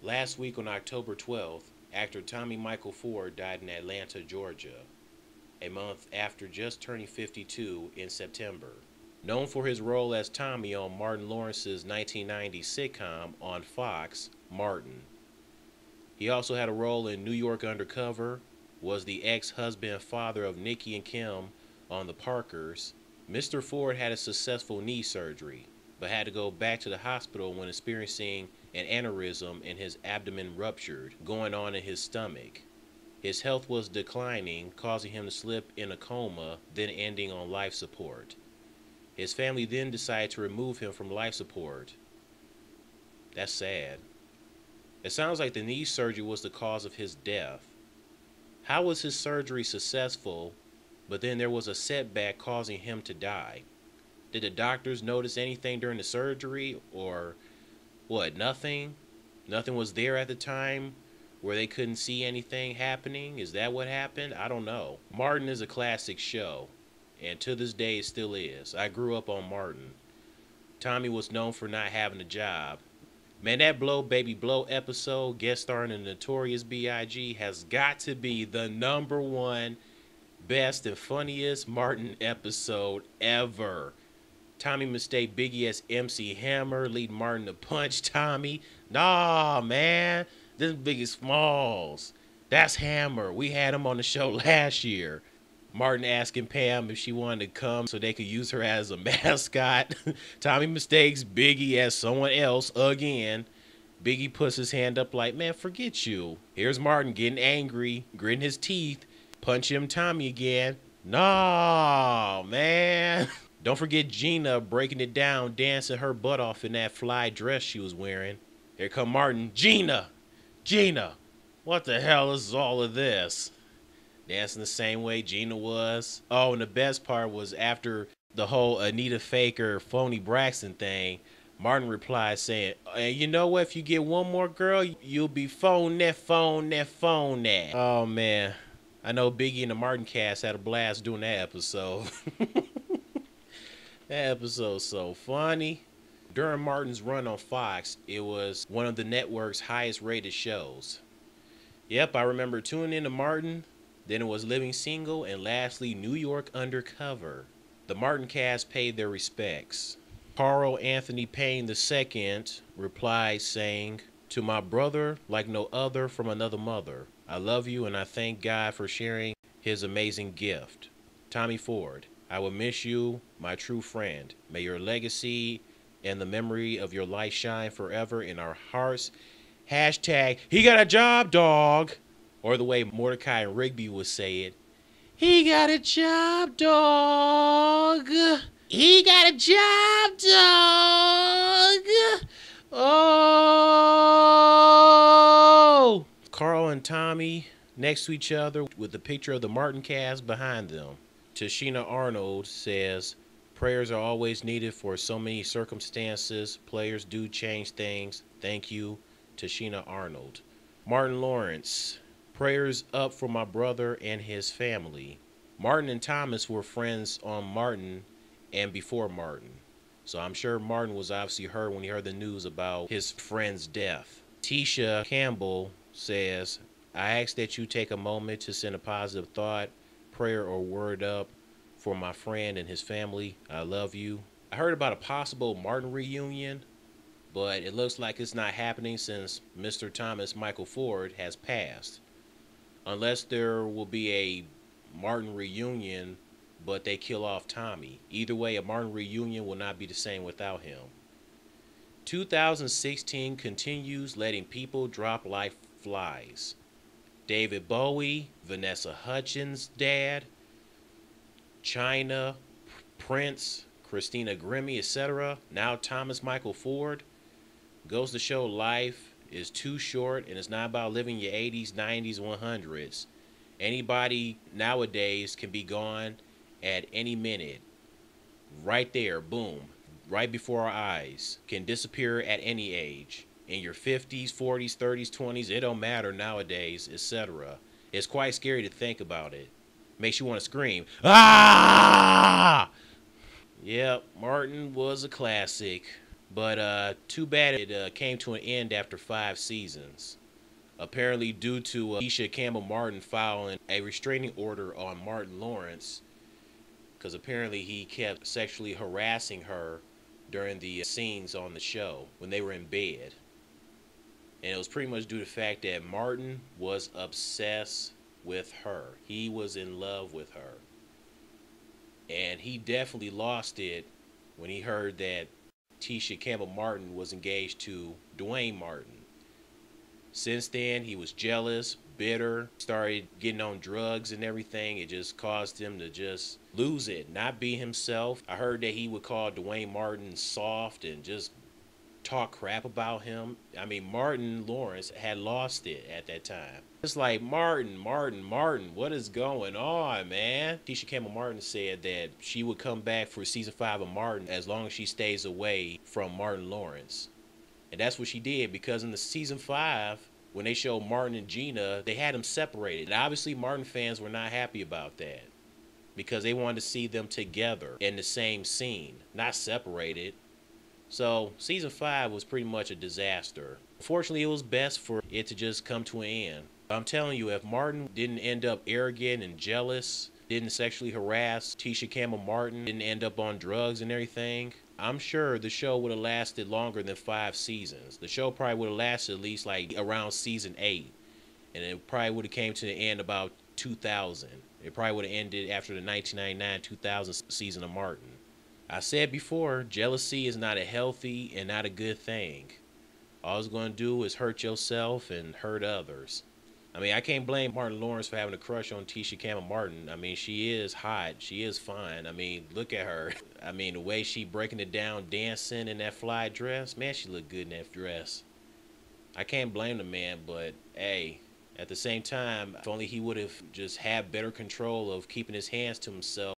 Last week on October 12th, actor Tommy Michael Ford died in Atlanta, Georgia, a month after just turning 52 in September. Known for his role as Tommy on Martin Lawrence's 1990 sitcom on Fox, Martin. He also had a role in New York Undercover, was the ex-husband and father of Nikki and Kim on The Parkers. Mr. Ford had a successful knee surgery, but had to go back to the hospital when experiencing an aneurysm and his abdomen ruptured, going on in his stomach. His health was declining, causing him to slip in a coma, then ending on life support. His family then decided to remove him from life support. That's sad. It sounds like the knee surgery was the cause of his death. How was his surgery successful, but then there was a setback causing him to die? Did the doctors notice anything during the surgery, or what, nothing? Nothing was there at the time where they couldn't see anything happening? Is that what happened? I don't know. Martin is a classic show, and to this day it still is. I grew up on Martin. Tommy was known for not having a job. Man, that Blow Baby Blow episode, guest starring the Notorious B.I.G., has got to be the #1 best and funniest Martin episode ever. Tommy mistake Biggie as MC Hammer, leading Martin to punch Tommy. Nah, man, this is Biggie Smalls. That's Hammer. We had him on the show last year. Martin asking Pam if she wanted to come so they could use her as a mascot. Tommy mistakes Biggie as someone else again. Biggie puts his hand up like, man, forget you. Here's Martin getting angry, gritting his teeth, punch him Tommy again. Nah, man. Don't forget Gina breaking it down, dancing her butt off in that fly dress she was wearing. Here come Martin. Gina! Gina! What the hell is all of this? Dancing the same way Gina was. Oh, and the best part was after the whole Anita Faker, Phony Braxton thing, Martin replied saying, hey, you know what? If you get one more girl, you'll be phone that. Oh, man. I know Biggie and the Martin cast had a blast doing that episode. That episode's so funny. During Martin's run on Fox, it was one of the network's highest rated shows. Yep, I remember tuning in to Martin. Then it was Living Single, and lastly, New York Undercover. The Martin cast paid their respects. Carl Anthony Payne II replied saying, to my brother like no other from another mother, I love you and I thank God for sharing his amazing gift. Tommy Ford, I will miss you, my true friend. May your legacy and the memory of your life shine forever in our hearts. Hashtag, he got a job, dog. Or the way Mordecai and Rigby would say it, he got a job, dog. He got a job, dog. Oh! Carl and Tommy next to each other with the picture of the Martin cast behind them. Tashina Arnold says, prayers are always needed for so many circumstances. Players do change things. Thank you, Tashina Arnold. Martin Lawrence. Prayers up for my brother and his family. Martin and Thomas were friends on Martin and before Martin. So I'm sure Martin was obviously hurt when he heard the news about his friend's death. Tisha Campbell says, I ask that you take a moment to send a positive thought, prayer, or word up for my friend and his family. I love you. I heard about a possible Martin reunion, but it looks like it's not happening since Mr. Thomas Michael Ford has passed. Unless there will be a Martin reunion, but they kill off Tommy. Either way, a Martin reunion will not be the same without him. 2016 continues letting people drop like flies. David Bowie, Vanessa Hudgens' dad, China, Prince, Christina Grimmie, etc. Now Thomas Michael Ford. Goes to show life is too short, and it's not about living your 80s, 90s, 100s. Anybody nowadays can be gone at any minute. Right there, boom, right before our eyes. Can disappear at any age. In your 50s, 40s, 30s, 20s, it don't matter nowadays, etc. It's quite scary to think about it. Makes you want to scream, ah! Yep, Martin was a classic. But too bad it came to an end after 5 seasons. Apparently, due to Tisha Campbell Martin filing a restraining order on Martin Lawrence, because apparently he kept sexually harassing her during the scenes on the show when they were in bed. And it was pretty much due to the fact that Martin was obsessed with her. He was in love with her. And he definitely lost it when he heard that Tisha Campbell Martin was engaged to Dwayne Martin. Since then, he was jealous, bitter, started getting on drugs and everything. It just caused him to just lose it, not be himself. I heard that he would call Dwayne Martin soft and just talk crap about him. I mean, Martin Lawrence had lost it at that time. It's like, Martin, what is going on, man? Tisha Campbell Martin said that she would come back for season 5 of Martin as long as she stays away from Martin Lawrence. And that's what she did, because in the season 5, when they showed Martin and Gina, they had them separated. And obviously, Martin fans were not happy about that because they wanted to see them together in the same scene, not separated. So season 5 was pretty much a disaster. Unfortunately, it was best for it to just come to an end. I'm telling you, if Martin didn't end up arrogant and jealous, didn't sexually harass Tisha Campbell Martin, didn't end up on drugs and everything, I'm sure the show would have lasted longer than 5 seasons. The show probably would have lasted at least like around season 8. And it probably would have came to the end about 2000. It probably would have ended after the 1999-2000 season of Martin. I said before, jealousy is not a healthy and not a good thing. All it's going to do is hurt yourself and hurt others. I mean, I can't blame Martin Lawrence for having a crush on Tisha Campbell Martin. I mean, she is hot. She is fine. I mean, look at her. I mean, the way she breaking it down, dancing in that fly dress. Man, she looked good in that dress. I can't blame the man, but hey, at the same time, if only he would have just had better control of keeping his hands to himself